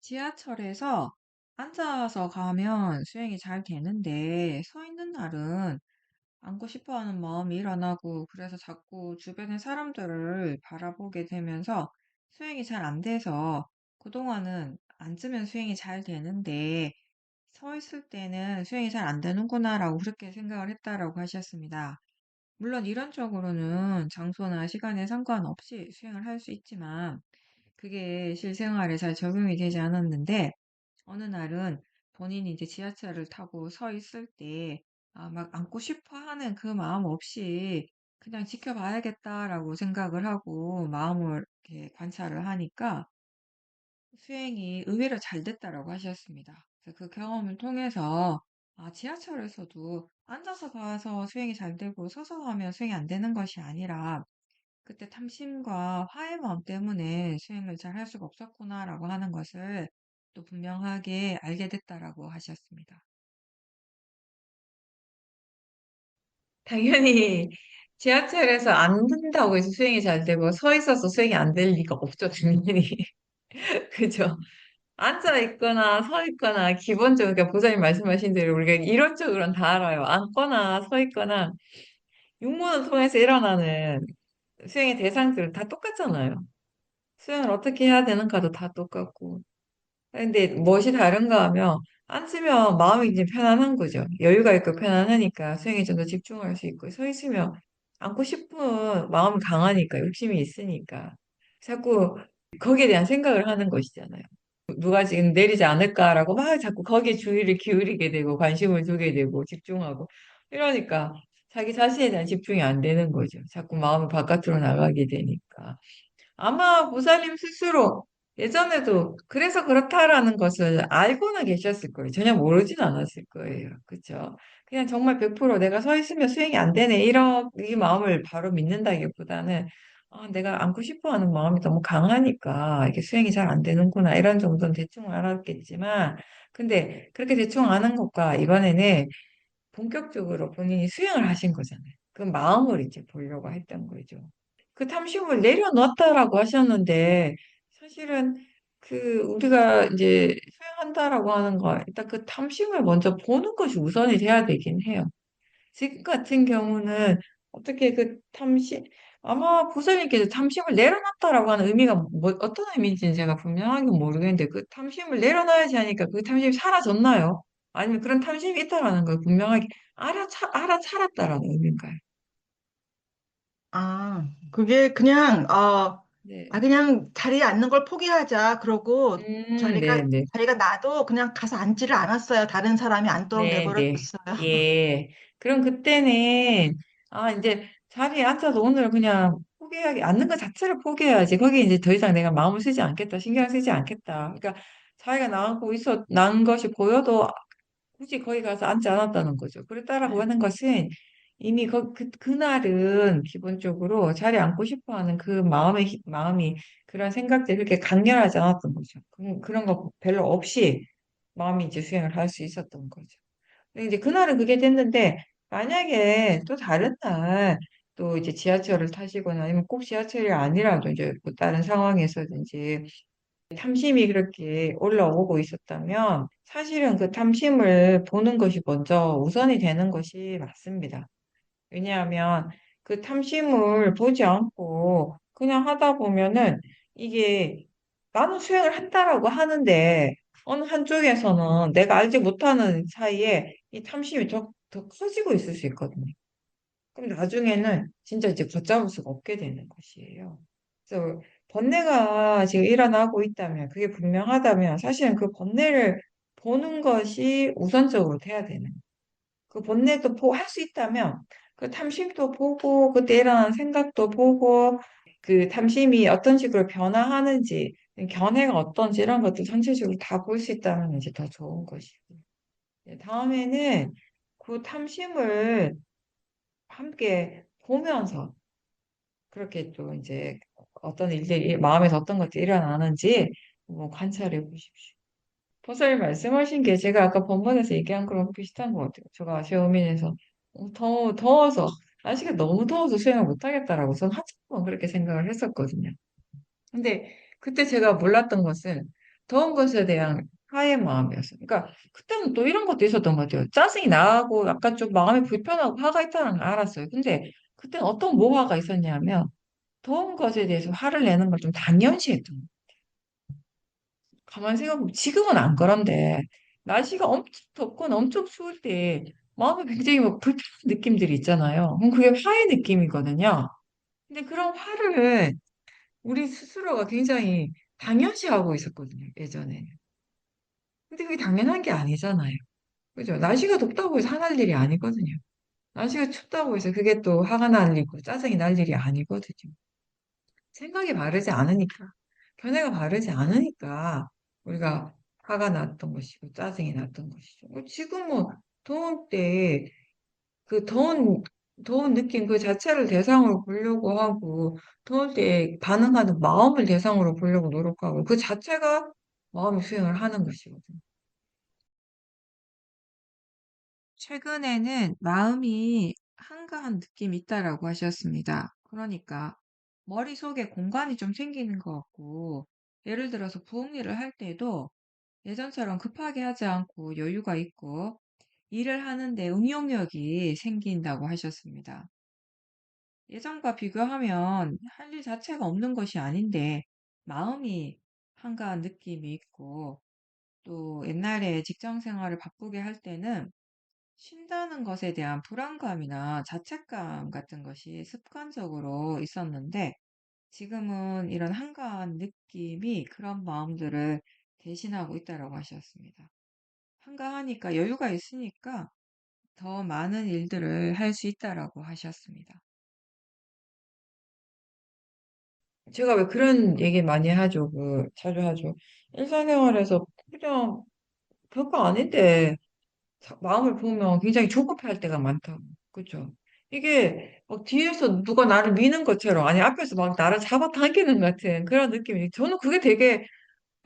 지하철에서 앉아서 가면 수행이 잘 되는데 서 있는 날은 앉고 싶어 하는 마음이 일 안 하고 그래서 자꾸 주변의 사람들을 바라보게 되면서 수행이 잘 안 돼서 그동안은 앉으면 수행이 잘 되는데 서 있을 때는 수행이 잘 안 되는구나라고 그렇게 생각을 했다라고 하셨습니다. 물론 이론적으로는 장소나 시간에 상관없이 수행을 할 수 있지만 그게 실생활에 잘 적용이 되지 않았는데 어느 날은 본인이 이제 지하철을 타고 서 있을 때, 막 앉고 싶어 하는 그 마음 없이 그냥 지켜봐야겠다라고 생각을 하고 마음을 이렇게 관찰을 하니까 수행이 의외로 잘 됐다라고 하셨습니다. 그래서 그 경험을 통해서, 지하철에서도 앉아서 봐서 수행이 잘 되고 서서 하면 수행이 안 되는 것이 아니라 그때 탐심과 화의 마음 때문에 수행을 잘 할 수가 없었구나라고 하는 것을 또 분명하게 알게 됐다라고 하셨습니다. 당연히 지하철에서 앉는다고 해서 수행이 잘 되고 서 있어서 수행이 안 될 리가 없죠, 당연히. 그죠? 앉아 있거나 서 있거나 기본적으로 그러니까 보사님 말씀하신 대로 우리가 이론적으로는 다 알아요. 앉거나 서 있거나 육문을 통해서 일어나는 수행의 대상들은 다 똑같잖아요. 수행을 어떻게 해야 되는가도 다 똑같고. 근데 무엇이 다른가 하면 앉으면 마음이 이제 편안한 거죠. 여유가 있고 편안하니까 수행에 좀 더 집중할 수 있고 서 있으면 앉고 싶은 마음이 강하니까 욕심이 있으니까 자꾸 거기에 대한 생각을 하는 것이잖아요. 누가 지금 내리지 않을까라고 막 자꾸 거기에 주의를 기울이게 되고 관심을 두게 되고 집중하고 이러니까 자기 자신에 대한 집중이 안 되는 거죠. 자꾸 마음이 바깥으로 나가게 되니까. 아마 보살님 스스로 예전에도 그래서 그렇다라는 것을 알고는 계셨을 거예요. 전혀 모르진 않았을 거예요. 그렇죠? 그냥 정말 100% 내가 서 있으면 수행이 안 되네. 이런 이 마음을 바로 믿는다기보다는 내가 안고 싶어 하는 마음이 너무 강하니까 이게 수행이 잘 안 되는구나. 이런 정도는 대충 알았겠지만 근데 그렇게 대충 아는 것과 이번에는 본격적으로 본인이 수행을 하신 거잖아요. 그 마음을 이제 보려고 했던 거죠. 그 탐심을 내려놨다라고 하셨는데, 사실은 그 우리가 이제 수행한다라고 하는 거, 일단 그 탐심을 먼저 보는 것이 우선이 돼야 되긴 해요. 지금 같은 경우는 어떻게 그 탐심, 아마 부처님께서 탐심을 내려놨다라고 하는 의미가 뭐, 어떤 의미인지는 제가 분명하게 모르겠는데, 그 탐심을 내려놔야지 하니까 그 탐심이 사라졌나요? 아니면 그런 탐심이 있다라는 걸 분명하게 알아차렸다라는 의미인가요? 그게 그냥, 네. 그냥 자리에 앉는 걸 포기하자. 그러고 네, 네. 자리가 나도 그냥 가서 앉지를 않았어요. 다른 사람이 앉도록 네, 네. 내버렸어요. 예. 그럼 그때는, 이제 자리에 앉아서 오늘 그냥 앉는 것 자체를 포기해야지. 거기 이제 더 이상 내가 마음을 쓰지 않겠다, 신경 쓰지 않겠다. 그러니까 자기가 난 것이 보여도 굳이 거기 가서 앉지 않았다는 거죠. 그랬다라고 하는 것은 이미 그날은 기본적으로 자리에 앉고 싶어 하는 그 마음이 그런 생각들이 그렇게 강렬하지 않았던 거죠. 그런 거 별로 없이 마음이 이제 수행을 할 수 있었던 거죠. 근데 이제 그날은 그게 됐는데, 만약에 또 다른 날, 또 이제 지하철을 타시거나 아니면 꼭 지하철이 아니라도 이제 뭐 다른 상황에서든지 탐심이 그렇게 올라오고 있었다면, 사실은 그 탐심을 보는 것이 먼저 우선이 되는 것이 맞습니다. 왜냐하면 그 탐심을 보지 않고 그냥 하다 보면은 이게 나는 수행을 한다라고 하는데 어느 한쪽에서는 내가 알지 못하는 사이에 이 탐심이 더 커지고 있을 수 있거든요. 그럼 나중에는 진짜 이제 걷잡을 수가 없게 되는 것이에요. 그래서 번뇌가 지금 일어나고 있다면 그게 분명하다면 사실은 그 번뇌를 보는 것이 우선적으로 돼야 되는 그 본넷도 할 수 있다면 그 탐심도 보고 그때 일어나는 생각도 보고 그 탐심이 어떤 식으로 변화하는지 견해가 어떤지 이런 것도 전체적으로 다 볼 수 있다면 이제 더 좋은 것이고 다음에는 그 탐심을 함께 보면서 그렇게 또 이제 어떤 일들이 마음에서 어떤 것들이 일어나는지 한번 관찰해 보십시오. 보살님 말씀하신 게 제가 아까 본문에서 얘기한 거랑 비슷한 것 같아요. 제가 제어민에서 더워서 날씨가 너무 더워서 수영을 못하겠다라고 저는 한참 동안 그렇게 생각을 했었거든요. 근데 그때 제가 몰랐던 것은 더운 것에 대한 하의 마음이었어요. 그러니까 그때는 또 이런 것도 있었던 것 같아요. 짜증이 나고 약간 좀 마음이 불편하고 화가 있다는 걸 알았어요. 근데 그때는 어떤 모화가 있었냐면 더운 것에 대해서 화를 내는 걸 좀 당연시했던 거예요. 가만히 생각해보면 지금은 안 그런데 날씨가 엄청 덥거나 엄청 추울 때 마음에 굉장히 막 불편한 느낌들이 있잖아요. 그럼 그게 화의 느낌이거든요. 근데 그런 화를 우리 스스로가 굉장히 당연시하고 있었거든요, 예전에. 근데 그게 당연한 게 아니잖아요. 그죠? 날씨가 덥다고 해서 화날 일이 아니거든요. 날씨가 춥다고 해서 그게 또 화가 날 일이고 짜증이 날 일이 아니거든요. 생각이 바르지 않으니까, 견해가 바르지 않으니까 우리가 화가 났던 것이고 짜증이 났던 것이죠. 지금은 더운 때 그 더운 느낌 그 자체를 대상으로 보려고 하고, 더울 때 반응하는 마음을 대상으로 보려고 노력하고, 그 자체가 마음의 수행을 하는 것이거든요. 최근에는 마음이 한가한 느낌이 있다라고 하셨습니다. 그러니까 머릿속에 공간이 좀 생기는 것 같고, 예를 들어서 부엌 일을 할 때도 예전처럼 급하게 하지 않고 여유가 있고, 일을 하는데 응용력이 생긴다고 하셨습니다. 예전과 비교하면 할 일 자체가 없는 것이 아닌데, 마음이 한가한 느낌이 있고, 또 옛날에 직장 생활을 바쁘게 할 때는 쉰다는 것에 대한 불안감이나 자책감 같은 것이 습관적으로 있었는데, 지금은 이런 한가한 느낌이 그런 마음들을 대신하고 있다고 하셨습니다. 한가하니까 여유가 있으니까 더 많은 일들을 할 수 있다라고 하셨습니다. 제가 왜 그런 얘기 많이 하죠. 자주 하죠. 일상생활에서 그냥 별거 아닌데 마음을 보면 굉장히 조급해할 때가 많다고. 그죠? 이게 막 뒤에서 누가 나를 미는 것처럼, 아니, 앞에서 막 나를 잡아당기는 것 같은 그런 느낌이, 저는 그게 되게,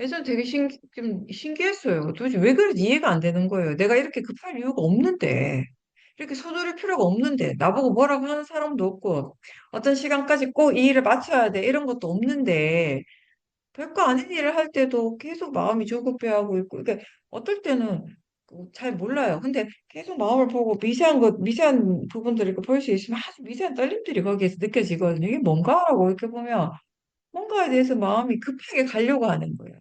예전 되게 좀 신기했어요. 도대체 왜 그런지 이해가 안 되는 거예요. 내가 이렇게 급할 이유가 없는데, 이렇게 서두를 필요가 없는데, 나보고 뭐라고 하는 사람도 없고, 어떤 시간까지 꼭 이 일을 마쳐야 돼, 이런 것도 없는데, 별거 아닌 일을 할 때도 계속 마음이 조급해하고 있고, 그러니까 어떨 때는 잘 몰라요. 근데 계속 마음을 보고 미세한 부분들을 이렇게 볼 수 있으면 아주 미세한 떨림들이 거기에서 느껴지거든요. 이게 뭔가라고 이렇게 보면 뭔가에 대해서 마음이 급하게 가려고 하는 거예요.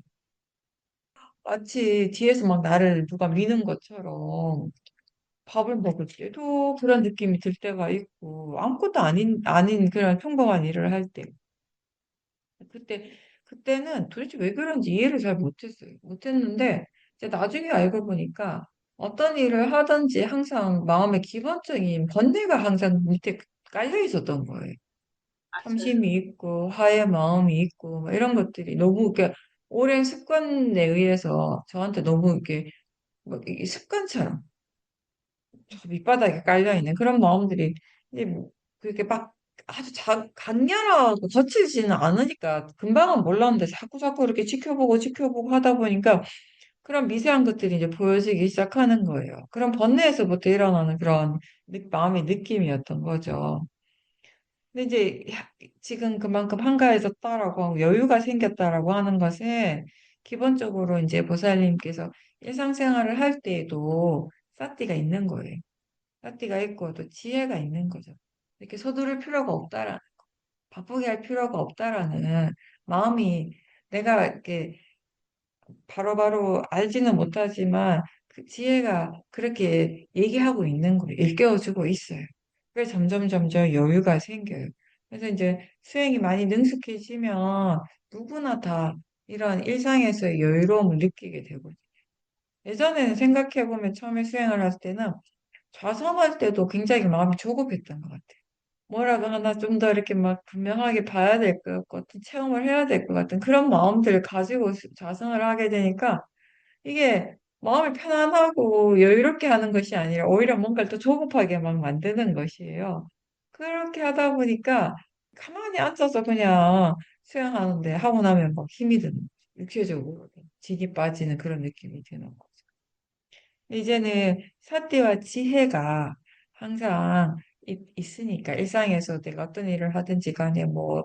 마치 뒤에서 막 나를 누가 미는 것처럼 밥을 먹을 때도 그런 느낌이 들 때가 있고, 아무것도 아닌 그런 평범한 일을 할 때. 그때, 그때는 도대체 왜 그런지 이해를 잘 못했어요. 못했는데, 이제 나중에 알고 보니까 어떤 일을 하든지 항상 마음의 기본적인 번뇌가 항상 밑에 깔려 있었던 거예요. 탐심이 있고, 화의 마음이 있고, 뭐 이런 것들이 너무 이렇게 오랜 습관에 의해서 저한테 너무 이렇게 뭐 이게 습관처럼 저 밑바닥에 깔려있는 그런 마음들이 이제 뭐 그렇게 막 아주 강렬하고 거칠지는 않으니까 금방은 몰랐는데 자꾸 이렇게 지켜보고 하다 보니까 그런 미세한 것들이 이제 보여지기 시작하는 거예요. 그런 번뇌에서부터 일어나는 그런 마음의 느낌이었던 거죠. 근데 이제 지금 그만큼 한가해졌다라고 하고 여유가 생겼다라고 하는 것은 기본적으로 이제 보살님께서 일상생활을 할 때에도 사티가 있는 거예요. 띠가 있고 또 지혜가 있는 거죠. 이렇게 서두를 필요가 없다라는, 바쁘게 할 필요가 없다라는 마음이 내가 이렇게 바로바로 알지는 못하지만 그 지혜가 그렇게 얘기하고 있는 거예요. 일깨워주고 있어요. 그래서 점점 여유가 생겨요. 그래서 이제 수행이 많이 능숙해지면 누구나 다 이런 일상에서의 여유로움을 느끼게 되거든요. 예전에는 생각해보면 처음에 수행을 할 때는 좌선할 때도 굉장히 마음이 조급했던 것 같아요. 뭐라도 하나 좀 더 이렇게 막 분명하게 봐야 될 것 같은, 체험을 해야 될 것 같은 그런 마음들을 가지고 좌선을 하게 되니까 이게 마음이 편안하고 여유롭게 하는 것이 아니라 오히려 뭔가를 더 조급하게 막 만드는 것이에요. 그렇게 하다 보니까 가만히 앉아서 그냥 수영하는데 하고 나면 막 힘이 드는 거죠. 육체적으로 진이 빠지는 그런 느낌이 드는 거죠. 이제는 사티와 지혜가 항상 있으니까 일상에서 내가 어떤 일을 하든지 간에 뭐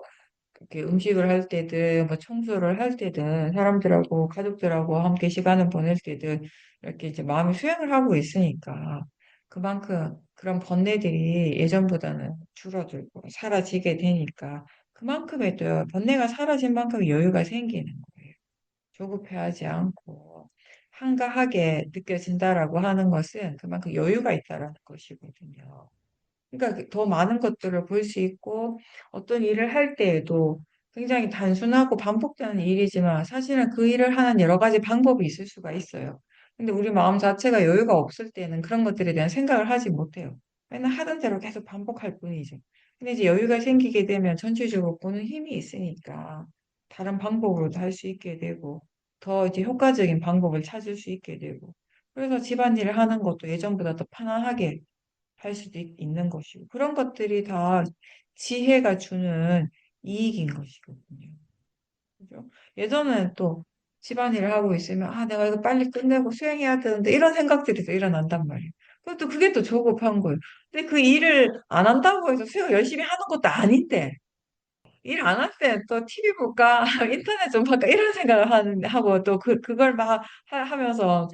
이렇게 음식을 할 때든, 뭐 청소를 할 때든, 사람들하고, 가족들하고 함께 시간을 보낼 때든, 이렇게 이제 마음이 수행을 하고 있으니까, 그만큼 그런 번뇌들이 예전보다는 줄어들고, 사라지게 되니까, 그만큼의 또 번뇌가 사라진 만큼 여유가 생기는 거예요. 조급해하지 않고, 한가하게 느껴진다라고 하는 것은 그만큼 여유가 있다라는 것이거든요. 그러니까 더 많은 것들을 볼 수 있고 어떤 일을 할 때에도 굉장히 단순하고 반복되는 일이지만 사실은 그 일을 하는 여러 가지 방법이 있을 수가 있어요. 근데 우리 마음 자체가 여유가 없을 때는 그런 것들에 대한 생각을 하지 못해요. 맨날 하던 대로 계속 반복할 뿐이죠. 근데 이제 여유가 생기게 되면 전체적으로 보는 힘이 있으니까 다른 방법으로도 할 수 있게 되고 더 이제 효과적인 방법을 찾을 수 있게 되고 그래서 집안일을 하는 것도 예전보다 더 편안하게 할 수도 있는 것이고 그런 것들이 다 지혜가 주는 이익인 것이거든요. 그죠? 예전에는 또 집안일을 하고 있으면 아 내가 이거 빨리 끝내고 수행해야 되는데 이런 생각들이 또 일어난단 말이에요. 그것도 그게 또 조급한 거예요. 근데 그 일을 안 한다고 해서 수행을 열심히 하는 것도 아닌데 일 안 할 때 또 TV 볼까 인터넷 좀 볼까 이런 생각을 하고 또 그걸 막 하면서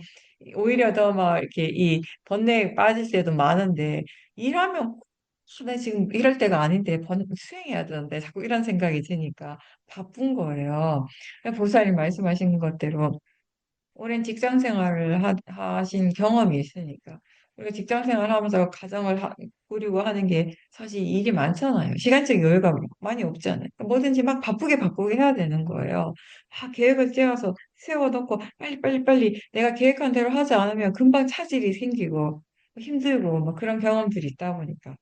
오히려 더 막 이렇게 이 번뇌에 빠질 때도 많은데 일하면 나 지금 이럴 때가 아닌데 수행해야 되는데 자꾸 이런 생각이 드니까 바쁜 거예요. 보살님 말씀하신 것대로 오랜 직장 생활을 하신 경험이 있으니까. 우리가 직장 생활 하면서 가정을 꾸리고 하는 게 사실 일이 많잖아요. 시간적 여유가 많이 없잖아요. 그러니까 뭐든지 막 바쁘게 바꾸게 해야 되는 거예요. 계획을 세워놓고 빨리 내가 계획한 대로 하지 않으면 금방 차질이 생기고 힘들고 뭐 그런 경험들이 있다 보니까.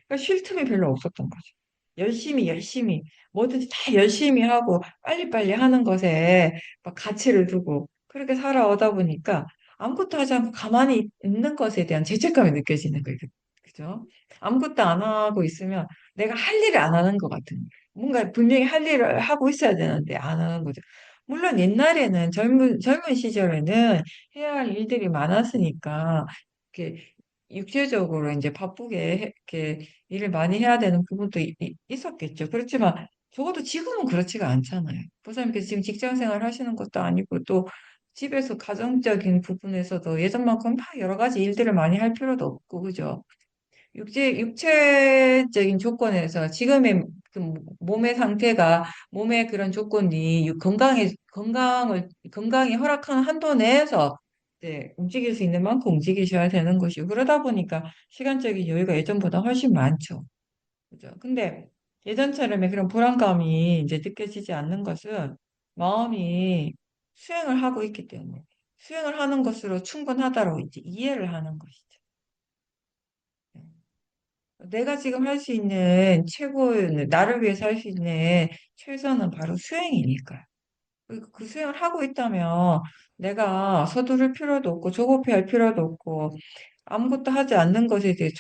그러니까 쉴 틈이 별로 없었던 거죠. 열심히, 뭐든지 다 열심히 하고 빨리빨리 하는 것에 막 가치를 두고 그렇게 살아오다 보니까 아무것도 하지 않고 가만히 있는 것에 대한 죄책감이 느껴지는 거예요. 그죠? 아무것도 안 하고 있으면 내가 할 일을 안 하는 것 같은 거예요. 뭔가 분명히 할 일을 하고 있어야 되는데 안 하는 거죠. 물론 옛날에는 젊은 시절에는 해야 할 일들이 많았으니까 이렇게 육체적으로 이제 바쁘게 이렇게 일을 많이 해야 되는 부분도 있었겠죠. 그렇지만 적어도 지금은 그렇지가 않잖아요. 보살님께서 지금 직장 생활 하시는 것도 아니고 또 집에서 가정적인 부분에서도 예전만큼 막 여러 가지 일들을 많이 할 필요도 없고, 그죠? 육체적인 조건에서 지금의 그 몸의 상태가, 몸의 그런 조건이 건강이 허락하는 한도 내에서 네, 움직일 수 있는 만큼 움직이셔야 되는 것이고, 그러다 보니까 시간적인 여유가 예전보다 훨씬 많죠. 그죠? 근데 예전처럼의 그런 불안감이 이제 느껴지지 않는 것은 마음이 수행을 하고 있기 때문에 수행을 하는 것으로 충분하다고 이제 이해를 하는 것이죠. 네. 내가 지금 할 수 있는 나를 위해서 할 수 있는 최선은 바로 수행이니까요. 그리고 그 수행을 하고 있다면 내가 서두를 필요도 없고 조급해할 필요도 없고 아무것도 하지 않는 것에 대해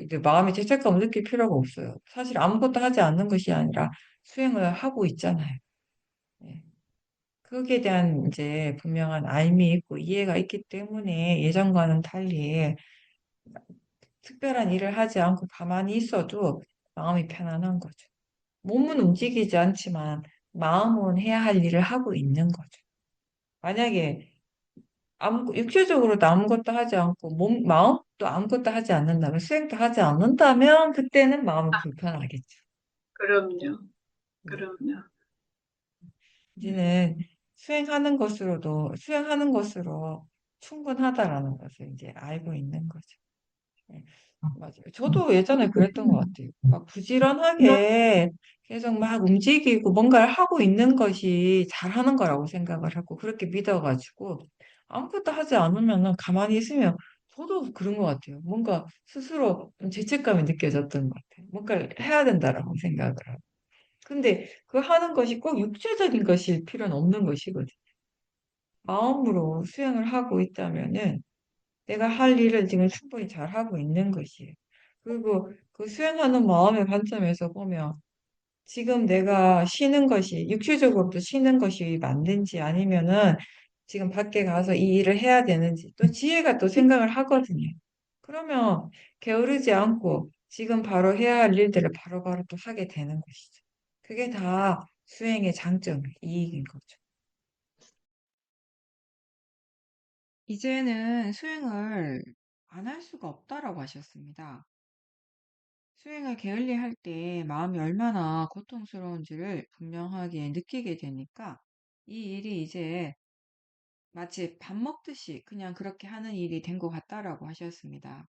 이제 마음의 죄책감을 느낄 필요가 없어요. 사실 아무것도 하지 않는 것이 아니라 수행을 하고 있잖아요. 예. 거기에 대한 이제 분명한 알미 있고 이해가 있기 때문에 예전과는 달리 특별한 일을 하지 않고 가만히 있어도 마음이 편안한 거죠. 몸은 움직이지 않지만 마음은 해야 할 일을 하고 있는 거죠. 만약에 육체적으로도 아무것도 하지 않고 마음도 아무것도 하지 않는다면 수행도 하지 않는다면 그때는 마음이 불편하겠죠. 그럼요. 음. 그럼요. 이제는 수행하는 것으로 충분하다라는 것을 이제 알고 있는 거죠. 네, 맞아요. 저도 예전에 그랬던 것 같아요. 막 부지런하게 계속 막 움직이고 뭔가를 하고 있는 것이 잘하는 거라고 생각을 하고 그렇게 믿어가지고 아무것도 하지 않으면은 가만히 있으면 저도 그런 것 같아요. 뭔가 스스로 좀 죄책감이 느껴졌던 것 같아요. 뭔가를 해야 된다라고 생각을 하고. 근데 그 하는 것이 꼭 육체적인 것일 필요는 없는 것이거든요. 마음으로 수행을 하고 있다면은 내가 할 일을 지금 충분히 잘 하고 있는 것이에요. 그리고 그 수행하는 마음의 관점에서 보면 지금 내가 쉬는 것이 육체적으로도 쉬는 것이 맞는지 아니면은 지금 밖에 가서 이 일을 해야 되는지 또 지혜가 또 생각을 하거든요. 그러면 게으르지 않고 지금 바로 해야 할 일들을 바로바로 또 하게 되는 것이죠. 그게 다 수행의 장점, 이익인 거죠. 이제는 수행을 안 할 수가 없다라고 하셨습니다. 수행을 게을리 할 때 마음이 얼마나 고통스러운지를 분명하게 느끼게 되니까 이 일이 이제 마치 밥 먹듯이 그냥 그렇게 하는 일이 된 것 같다라고 하셨습니다.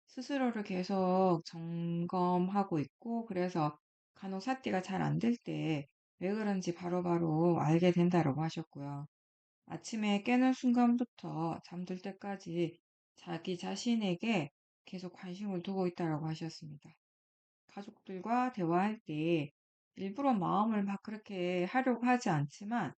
스스로를 계속 점검하고 있고, 그래서 간혹 삿대가 잘 안 될 때 왜 그런지 바로바로 알게 된다라고 하셨고요. 아침에 깨는 순간부터 잠들 때까지 자기 자신에게 계속 관심을 두고 있다라고 하셨습니다. 가족들과 대화할 때 일부러 마음을 막 그렇게 하려고 하지 않지만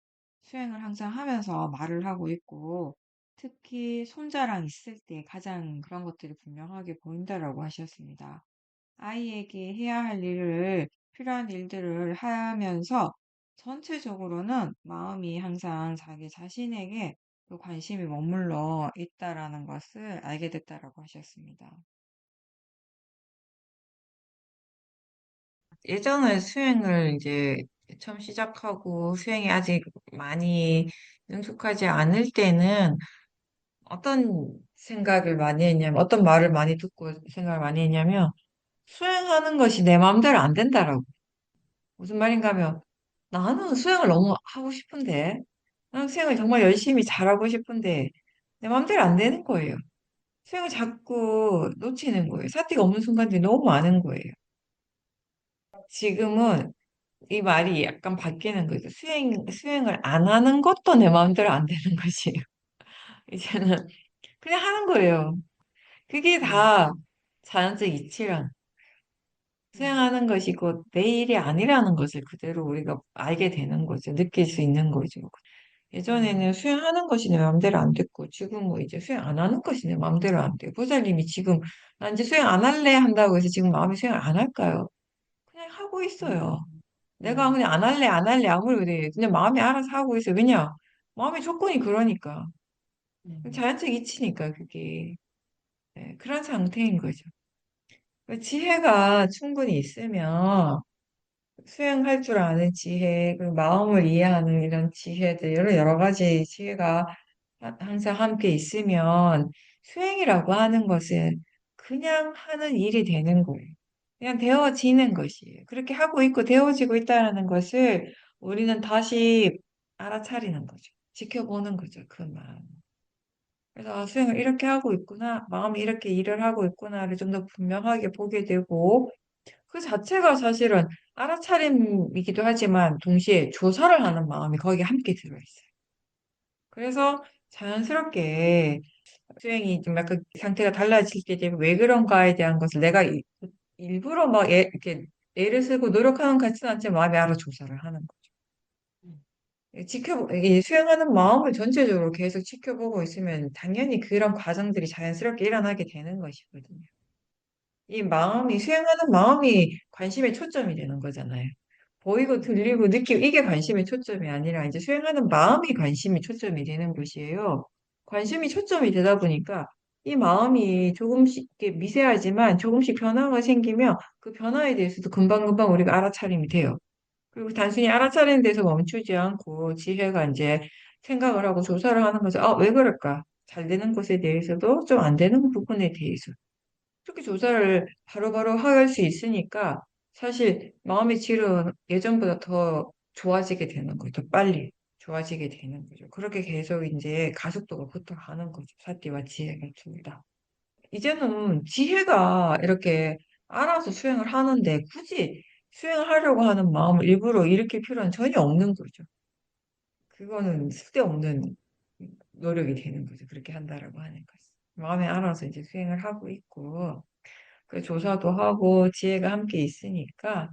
수행을 항상 하면서 말을 하고 있고, 특히 손자랑 있을 때 가장 그런 것들이 분명하게 보인다라고 하셨습니다. 아이에게 해야 할 일을, 필요한 일들을 하면서 전체적으로는 마음이 항상 자기 자신에게 그 관심이 머물러 있다라는 것을 알게 됐다라고 하셨습니다. 예전에 수행을 이제 처음 시작하고 수행이 아직 많이 능숙하지 않을 때는 어떤 생각을 많이 했냐면, 어떤 말을 많이 듣고 생각을 많이 했냐면, 수행하는 것이 내 마음대로 안 된다라고. 무슨 말인가 하면, 나는 수행을 너무 하고 싶은데, 나는 수행을 정말 열심히 잘하고 싶은데, 내 마음대로 안 되는 거예요. 수행을 자꾸 놓치는 거예요. 사티가 없는 순간들이 너무 많은 거예요. 지금은 이 말이 약간 바뀌는 거죠. 수행을 안 하는 것도 내 마음대로 안 되는 것이에요. 이제는 그냥 하는 거예요. 그게 네, 다 자연적 이치란 네, 수행하는 것이고 내 일이 아니라는 것을 그대로 우리가 알게 되는 거죠. 느낄 수 있는 거죠. 네, 예전에는 수행하는 것이 내 마음대로 안 됐고 지금 뭐 이제 수행 안 하는 것이 내 마음대로 안 돼요. 보살님이 지금 나 이제 수행 안 할래 한다고 해서 지금 마음이 수행을 안 할까요? 그냥 하고 있어요. 내가 네, 그냥 안 할래 안 할래 아무리 그래 그냥 마음이 알아서 하고 있어요. 왜냐? 마음의 조건이 그러니까 네, 자연적 이치니까 그게 네, 그런 상태인 거죠. 지혜가 충분히 있으면 수행할 줄 아는 지혜, 그리고 마음을 이해하는 이런 지혜들, 여러 가지 지혜가 항상 함께 있으면 수행이라고 하는 것은 그냥 하는 일이 되는 거예요. 그냥 되어지는 것이에요. 그렇게 하고 있고 되어지고 있다는 것을 우리는 다시 알아차리는 거죠. 지켜보는 거죠. 그 마음. 그래서 아, 수행을 이렇게 하고 있구나. 마음이 이렇게 일을 하고 있구나를 좀 더 분명하게 보게 되고 그 자체가 사실은 알아차림이기도 하지만 동시에 조사를 하는 마음이 거기에 함께 들어있어요. 그래서 자연스럽게 수행이 좀 약간 상태가 달라질 때 되면 왜 그런가에 대한 것을 내가 일부러 막 이렇게 애를 쓰고 노력하는 것 같지는 않지만 마음이 알아 조사를 하는 거죠. 이 수행하는 마음을 전체적으로 계속 지켜보고 있으면 당연히 그런 과정들이 자연스럽게 일어나게 되는 것이거든요. 이 마음이, 수행하는 마음이 관심의 초점이 되는 거잖아요. 보이고 들리고 느끼고 이게 관심의 초점이 아니라 이제 수행하는 마음이 관심의 초점이 되는 것이에요. 관심이 초점이 되다 보니까 이 마음이 조금씩 이렇게 미세하지만 조금씩 변화가 생기면 그 변화에 대해서도 금방금방 우리가 알아차림이 돼요. 그리고 단순히 알아차리는 데서 멈추지 않고 지혜가 이제 생각을 하고 조사를 하는 거죠. 아, 왜 그럴까? 잘 되는 것에 대해서도 좀 안 되는 부분에 대해서. 이렇게 조사를 바로바로 할 수 있으니까 사실 마음의 질은 예전보다 더 좋아지게 되는 거죠. 더 빨리 좋아지게 되는 거죠. 그렇게 계속 이제 가속도가 붙어가는 거죠. 사티와 지혜가 둘 다. 이제는 지혜가 이렇게 알아서 수행을 하는데 굳이 수행을 하려고 하는 마음을 일부러 일으킬 필요는 전혀 없는 거죠. 그거는 쓸데없는 노력이 되는 거죠. 그렇게 한다라고 하는 것은. 마음에 알아서 이제 수행을 하고 있고, 그 조사도 하고 지혜가 함께 있으니까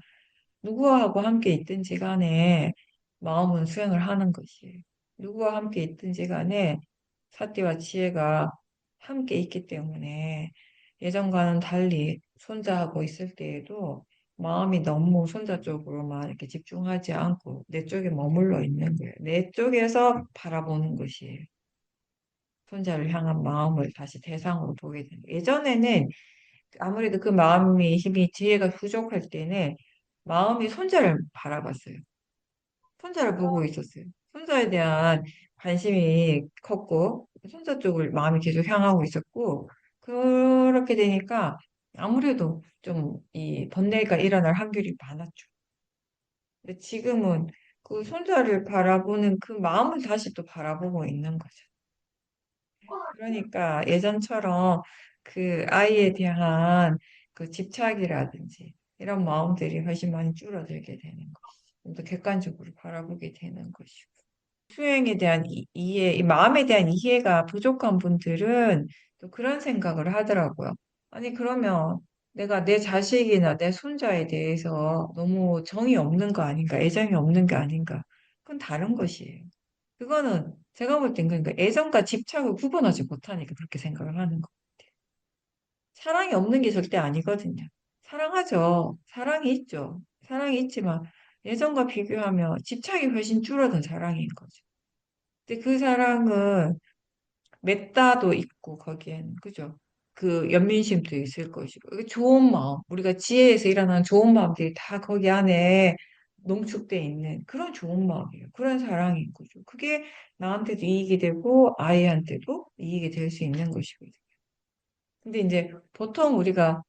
누구하고 함께 있든지 간에 마음은 수행을 하는 것이에요. 누구와 함께 있든지 간에 사티와 지혜가 함께 있기 때문에 예전과는 달리 손자하고 있을 때에도 마음이 너무 손자 쪽으로만 이렇게 집중하지 않고 내 쪽에 머물러 있는 거예요. 내 쪽에서 바라보는 것이에요. 손자를 향한 마음을 다시 대상으로 보게 되는. 예전에는 아무래도 그 마음의 힘이 지혜가 부족할 때는 마음이 손자를 바라봤어요. 손자를 보고 있었어요. 손자에 대한 관심이 컸고, 손자 쪽을 마음이 계속 향하고 있었고, 그렇게 되니까 아무래도 좀 이 번뇌가 일어날 확률이 많았죠. 근데 지금은 그 손자를 바라보는 그 마음을 다시 또 바라보고 있는 거죠. 그러니까 예전처럼 그 아이에 대한 그 집착이라든지 이런 마음들이 훨씬 많이 줄어들게 되는 것이죠. 좀 더 객관적으로 바라보게 되는 것이고. 수행에 대한 이해, 이 마음에 대한 이해가 부족한 분들은 또 그런 생각을 하더라고요. 아니, 그러면 내가 내 자식이나 내 손자에 대해서 너무 정이 없는 거 아닌가, 애정이 없는 게 아닌가. 그건 다른 것이에요. 그거는 제가 볼 땐 그러니까 애정과 집착을 구분하지 못하니까 그렇게 생각을 하는 거. 사랑이 없는 게 절대 아니거든요. 사랑하죠. 사랑이 있죠. 사랑이 있지만 애정과 비교하면 집착이 훨씬 줄어든 사랑인 거죠. 근데 그 사랑은 맺다도 있고 거기엔 그죠? 그 연민심도 있을 것이고 그 좋은 마음 우리가 지혜에서 일어나는 좋은 마음들이 다 거기 안에 농축돼 있는 그런 좋은 마음이에요. 그런 사랑인 거죠. 그게 나한테도 이익이 되고 아이한테도 이익이 될 수 있는 것이거든요. 근데 이제 보통 우리가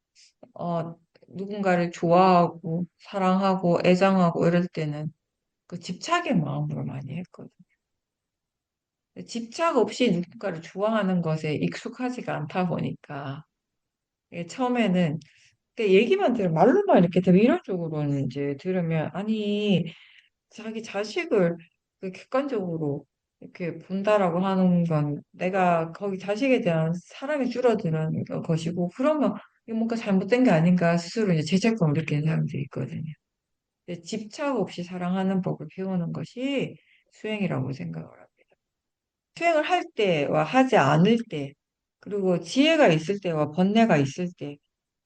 어 누군가를 좋아하고 사랑하고 애정하고 이럴 때는 그 집착의 마음으로 많이 했거든요. 집착 없이 누군가를 좋아하는 것에 익숙하지가 않다 보니까 이게 처음에는 얘기만 들으면 말로만 이렇게 되게 이론적으로는 이제 들으면 아니 자기 자식을 그 객관적으로 이렇게 본다라고 하는 건 내가 거기 자식에 대한 사랑이 줄어드는 것이고 그러면 이게 뭔가 잘못된 게 아닌가 스스로 이제 죄책감을 느끼는 사람들이 있거든요. 근데 집착 없이 사랑하는 법을 배우는 것이 수행이라고 생각을 합니다. 수행을 할 때와 하지 않을 때, 그리고 지혜가 있을 때와 번뇌가 있을 때,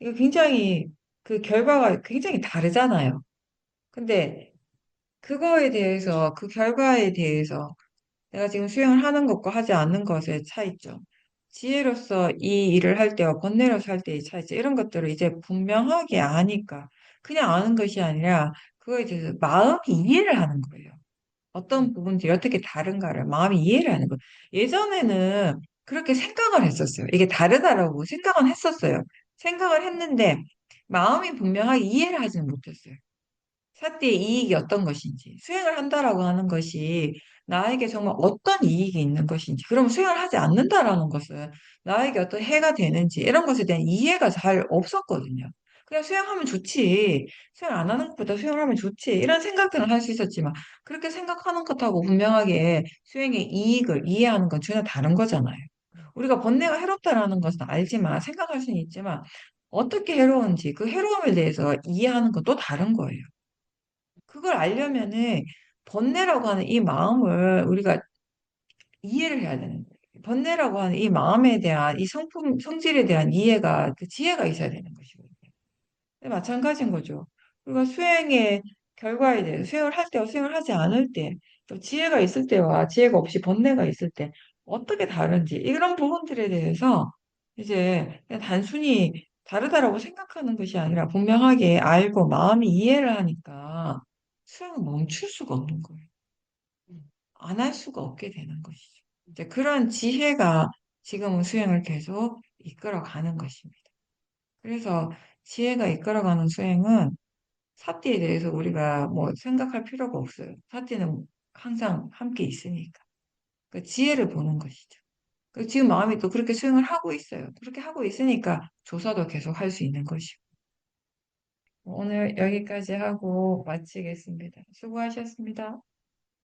이거 굉장히 그 결과가 굉장히 다르잖아요. 근데 그거에 대해서, 그 결과에 대해서 내가 지금 수행을 하는 것과 하지 않는 것의 차이점, 지혜로서 이 일을 할 때와 번뇌로서 할 때의 차이점, 이런 것들을 이제 분명하게 아니까 그냥 아는 것이 아니라 그거에 대해서 마음이 이해를 하는 거예요. 어떤 부분들이 어떻게 다른가를 마음이 이해를 하는 거예요. 예전에는 그렇게 생각을 했었어요. 이게 다르다라고 생각은 했었어요. 생각을 했는데 마음이 분명하게 이해를 하지는 못했어요. 사띠의 이익이 어떤 것인지, 수행을 한다라고 하는 것이 나에게 정말 어떤 이익이 있는 것인지, 그럼 수행을 하지 않는다라는 것은 나에게 어떤 해가 되는지, 이런 것에 대한 이해가 잘 없었거든요. 그냥 수행하면 좋지. 수행 안 하는 것보다 수행을 하면 좋지. 이런 생각들은 할 수 있었지만, 그렇게 생각하는 것하고 분명하게 수행의 이익을 이해하는 건 전혀 다른 거잖아요. 우리가 번뇌가 해롭다라는 것은 알지만, 생각할 수는 있지만, 어떻게 해로운지, 그 해로움에 대해서 이해하는 건 또 다른 거예요. 그걸 알려면은 번뇌라고 하는 이 마음을 우리가 이해를 해야 되는 거예요. 번뇌라고 하는 이 마음에 대한 이 성품, 성질에 대한 이해가 그 지혜가 있어야 되는 것이거든요. 근데 마찬가지인 거죠. 우리가 수행의 결과에 대해서 수행을 할 때와 수행을 하지 않을 때, 또 지혜가 있을 때와 지혜가 없이 번뇌가 있을 때 어떻게 다른지 이런 부분들에 대해서 이제 그냥 단순히 다르다라고 생각하는 것이 아니라 분명하게 알고 마음이 이해를 하니까 수행을 멈출 수가 없는 거예요. 안 할 수가 없게 되는 것이죠. 이제 그런 지혜가 지금은 수행을 계속 이끌어가는 것입니다. 그래서 지혜가 이끌어가는 수행은 사띠에 대해서 우리가 뭐 생각할 필요가 없어요. 사띠는 항상 함께 있으니까. 그 지혜를 보는 것이죠. 지금 마음이 또 그렇게 수행을 하고 있어요. 그렇게 하고 있으니까 조사도 계속 할 수 있는 것이고. 오늘 여기까지 하고 마치겠습니다. 수고하셨습니다.